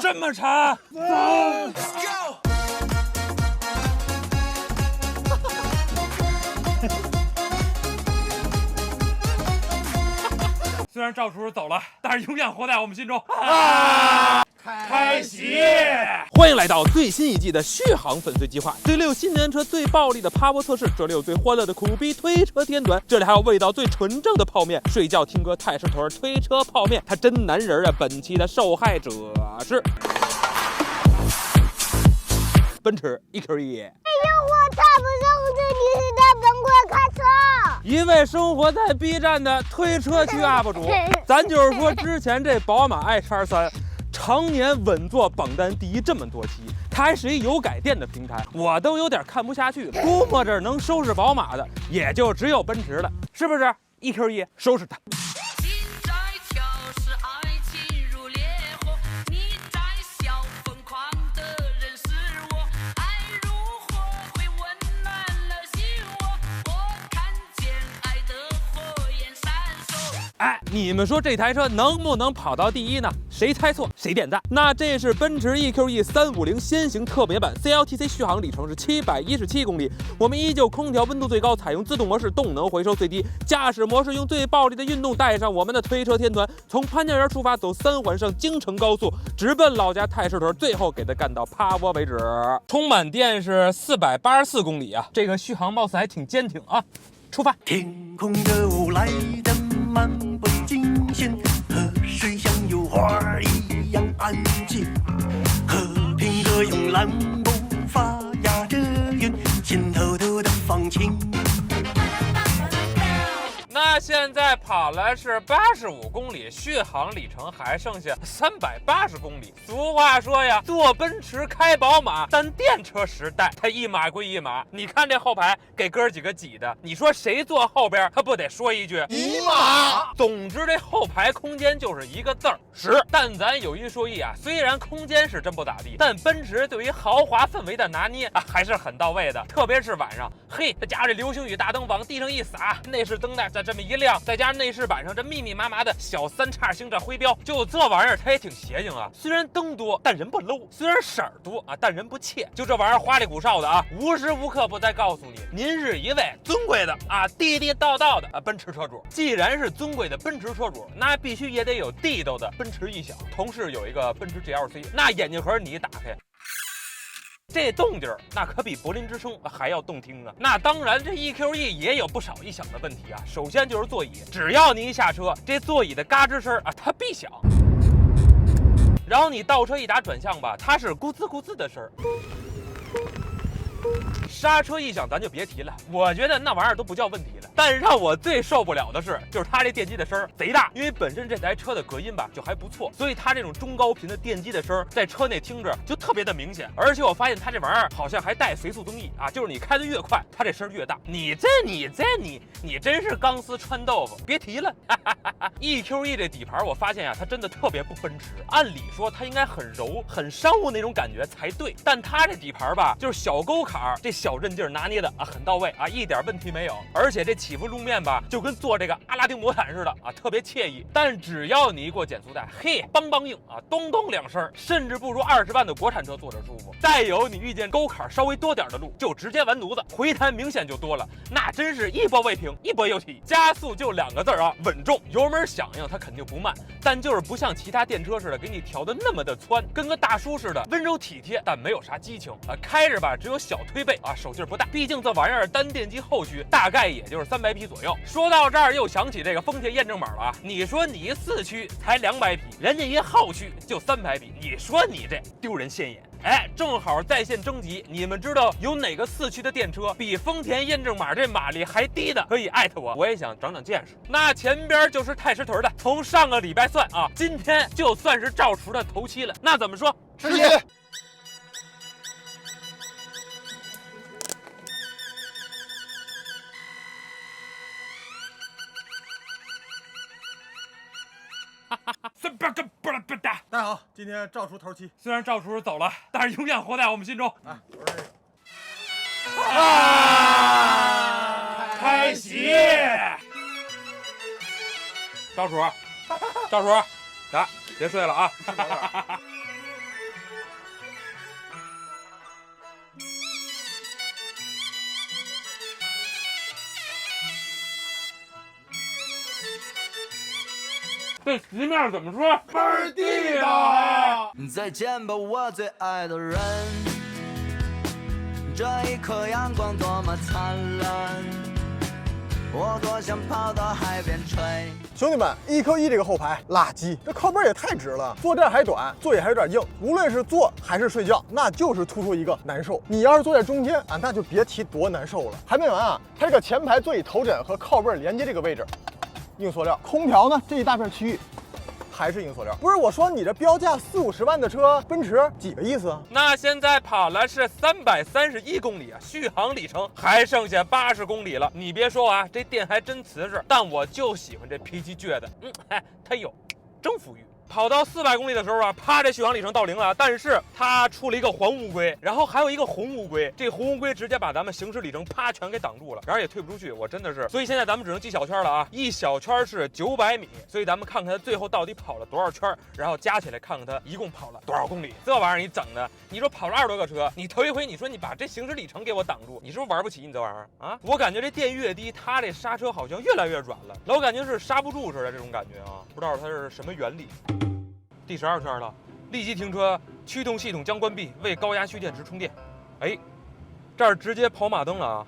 这么长，走。虽然赵叔走了，但是永远活在我们心中。开席！欢迎来到最新一季的续航粉碎计划。这里有新能源车最暴力的趴窝测试，这里有最欢乐的苦逼推车天团，这里还有味道最纯正的泡面。睡觉听歌太师腿推车泡面，他真男人啊！本期的受害者是奔驰 EQ1。我踏不上去，你是在崩溃开车。一位生活在 B 站的推车区 UP 主，咱就是说之前这宝马 iX3。常年稳坐榜单第一这么多期，它还是一油改电的平台，我都有点看不下去了。估摸着能收拾宝马的，也就只有奔驰了，是不是 ？EQ1 收拾它。哎，你们说这台车能不能跑到第一呢？谁猜错谁点赞。那这是奔驰 EQ1 350先行特别版 CLTC， 续航里程是717公里。我们依旧空调温度最高，采用自动模式，动能回收最低。驾驶模式用最暴力的运动带上我们的推车天团，从潘家园出发，走3环上京城高速，直奔老家太师屯，最后给它干到趴窝为止。充满电是484公里啊，这个续航貌似还挺坚挺啊。出发。天空的雾来得漫不经心，河水像油画一样安静，和平鸽慵懒步伐压着云，心偷偷的放晴。那现在跑了是85公里，续航里程还剩下380公里。俗话说呀，坐奔驰开宝马，但电车时代它一码归一码。你看这后排给哥几个挤的，你说谁坐后边他不得说一句尼玛？总之这后排空间就是一个字儿实。但咱有一说一啊，虽然空间是真不咋地，但奔驰对于豪华氛围的拿捏啊还是很到位的。特别是晚上，嘿，再加上这流星雨大灯往地上一洒，内饰灯带这么一亮，再加上内饰板上这密密麻麻的小3叉星这徽标，就这玩意儿它也挺邪性啊。虽然灯多，但人不 low； 虽然色儿多啊，但人不怯。就这玩意儿花里胡哨的啊，无时无刻不在告诉你，您是一位尊贵的啊地地道道的奔驰车主。既然是尊贵的奔驰车主，那必须也得有地道的奔驰异响。同时有一个奔驰 GLC， 那眼镜盒你一打开。这动静那可比柏林之声还要动听啊！那当然，这 EQ1 也有不少异响的问题啊。首先就是座椅，只要你一下车，这座椅的嘎吱声啊，它必响。然后你倒车一打转向吧，它是咕滋咕滋的声儿。刹车异响咱就别提了，我觉得那玩意儿都不叫问题了。但是让我最受不了的是，就是它这电机的声儿贼大，因为本身这台车的隔音吧就还不错，所以它这种中高频的电机的声儿在车内听着就特别的明显。而且我发现它这玩意儿好像还带随速增益啊，就是你开的越快，它这声儿越大。你真是钢丝穿豆腐，别提了。EQ1 这底盘我发现啊，它真的特别不奔驰。按理说它应该很柔、很商务那种感觉才对，但它这底盘吧，就是小沟坎这小韧劲儿拿捏的啊很到位啊，一点问题没有。而且这起伏路面吧，就跟坐这个阿拉丁魔毯似的啊，特别惬意。但只要你一过减速带，嘿，梆梆硬啊，咚咚2声，甚至不如20万的国产车坐着舒服。再有你遇见沟坎稍微多点的路，就直接完犊子，回弹明显就多了，那真是一波未平，一波又起。加速就2个字啊，稳重。油门响应它肯定不慢，但就是不像其他电车似的给你调的那么的窜，跟个大叔似的温柔体贴，但没有啥激情啊。开着吧只有小推背啊，手劲不大，毕竟这玩意儿单电机后驱大概也就是300匹左右。说到这儿又想起这个丰田验证码了啊，你说你一4驱才200匹，人家一后驱就300匹，你说你这丢人现眼。哎，正好在线征集，你们知道有哪个4驱的电车比丰田验证码这马力还低的，可以艾特我，我也想长长见识。那前边就是太师屯的，从上个礼拜算啊，今天就算是赵厨的头七了。那怎么说？吃鸡。大家好，今天赵厨头七。虽然赵厨走了，但是永远活在我们心中。啊，我是开席。赵厨，赵厨，来，别睡了啊。这席面怎么说？倍儿地道。再见吧，我最爱的人，这一刻阳光多么灿烂，我多想跑到海边吹。兄弟们，EQE 这个后排垃圾，这靠背也太直了，坐垫还短，座椅还有点硬，无论是坐还是睡觉，那就是突出一个难受。你要是坐在中间啊，那就别提多难受了。还没完啊，它这个前排座椅头枕和靠背连接这个位置，硬塑料。空调呢，这一大片区域还是硬塑料。不是我说你这标价40-50万的车，奔驰几个意思啊？那现在跑了是331公里啊，续航里程还剩下80公里了。你别说啊，这电还真瓷实，但我就喜欢这脾气倔的，它有征服欲。跑到400公里的时候啊，啪，这续航里程到0了，但是它出了一个黄乌龟，然后还有一个红乌龟，这红乌龟直接把咱们行驶里程啪全给挡住了，然后也退不出去，我真的是，所以现在咱们只能记小圈了啊，一小圈是900米，所以咱们看看它最后到底跑了多少圈，然后加起来看看它一共跑了多少公里。这玩意儿你整的，你说跑了20多个车，你头一回你说你把这行驶里程给我挡住，你是不是玩不起你这玩意儿啊？我感觉这电越低，它这刹车好像越来越软了，老感觉是刹不住似的这种感觉啊，不知道它是什么原理。第12圈了，立即停车，驱动系统将关闭，为高压蓄电池充电。哎，这儿直接跑马灯了啊。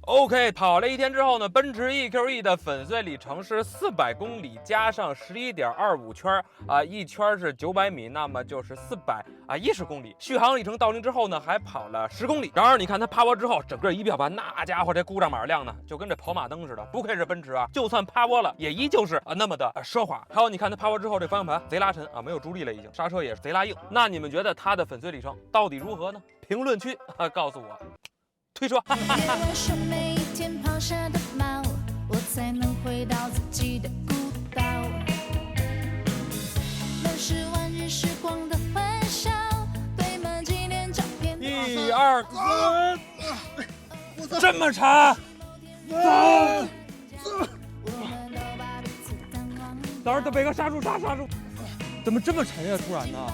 OK， 跑了一天之后呢，奔驰 EQE 的粉碎里程是400公里，加上11.25圈啊，一圈是900米，那么就是410公里。续航里程到0之后呢，还跑了10公里。然而你看它趴窝之后，整个仪表盘那家伙这故障码亮呢，就跟这跑马灯似的。不愧是奔驰啊，就算趴窝了，也依旧是那么的奢华。还有你看它趴窝之后，这方向盘贼拉沉啊，没有助力了已经，刹车也是贼拉硬。那你们觉得它的粉碎里程到底如何呢？评论区告诉我。推车。我说每一天跑下的猫，我才能回到自己的孤岛。60万日时光的欢笑，堆满纪念照片。1、2、3，这么长，走。等会儿，北哥刹住，刹住！怎么这么沉呀？突然呢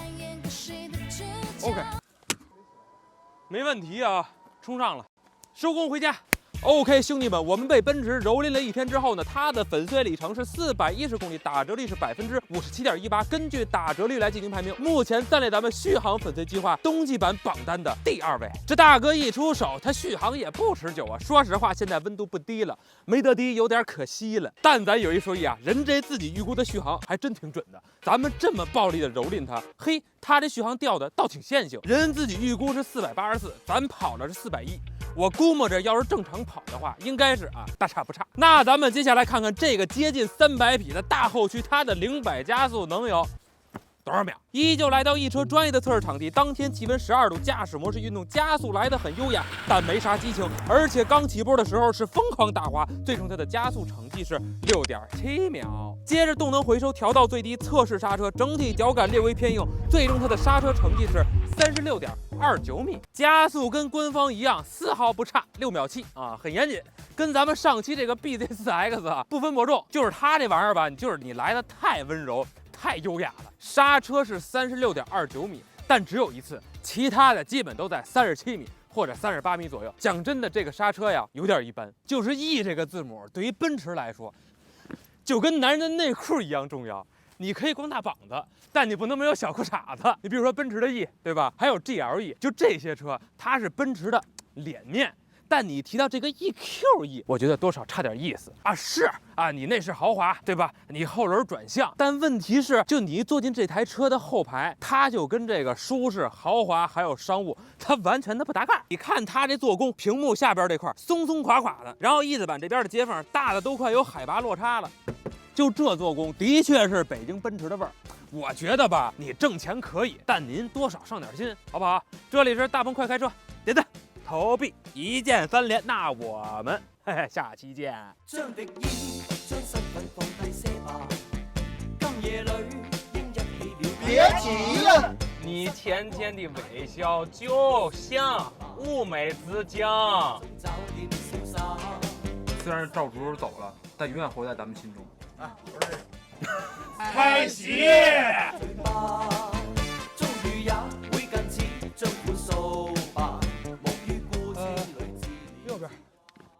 ？OK， 没问题啊，冲上了。收工回家。OK， 兄弟们，我们被奔驰蹂躏了一天之后呢，它的粉碎里程是410公里，打折率是57.18%。根据打折率来进行排名，目前暂列咱们续航粉碎计划冬季版榜单的第2位。这大哥一出手，他续航也不持久啊。说实话，现在温度不低了，没得低有点可惜了。但咱有一说一啊，人这自己预估的续航还真挺准的。咱们这么暴力的蹂躏他，嘿，他这续航掉的倒挺线性。人自己预估是484，咱跑了是410。我估摸着，要是正常跑的话，应该是大差不差。那咱们接下来看看这个接近300匹的大后驱，它的0-100加速能有多少秒？依旧来到一车专业的测试场地，当天气温12度，驾驶模式运动，加速来得很优雅，但没啥激情，而且刚起步的时候是疯狂打滑，最终它的加速成绩是6.7秒。接着动能回收调到最低，测试刹车，整体脚感略微偏硬，最终它的刹车成绩是36.29米，加速跟官方一样，丝毫不差，6秒7啊，很严谨。跟咱们上期这个 BZ4X 不分伯仲，就是它这玩意儿吧，就是你来的太温柔。太优雅了，刹车是36.29米，但只有一次，其他的基本都在37米或者38米左右。讲真的，这个刹车呀有点一般，就是 E 这个字母对于奔驰来说，就跟男人的内裤一样重要。你可以光大膀子，但你不能没有小裤衩子。你比如说奔驰的 E， 对吧？还有 GLE， 就这些车，它是奔驰的脸面。但你提到这个 EQE， 我觉得多少差点意思啊！是啊，你那是豪华，对吧？你后轮转向，但问题是，就你坐进这台车的后排，它就跟这个舒适、豪华还有商务，它完全的不搭嘎。你看它这做工，屏幕下边这块松松垮垮的，然后翼子板这边的接缝大的都快有海拔落差了。就这做工，的确是北京奔驰的味儿。我觉得吧，你挣钱可以，但您多少上点心，好不好？这里是大鹏快开车，点赞。投币一键3连，那我们下期见。將敵意，將身份放低些吧。今夜裏應一起了。別急了，你甜甜的微笑就像物美之江。虽然赵主走了，但永远活在咱们心中。不是。开席。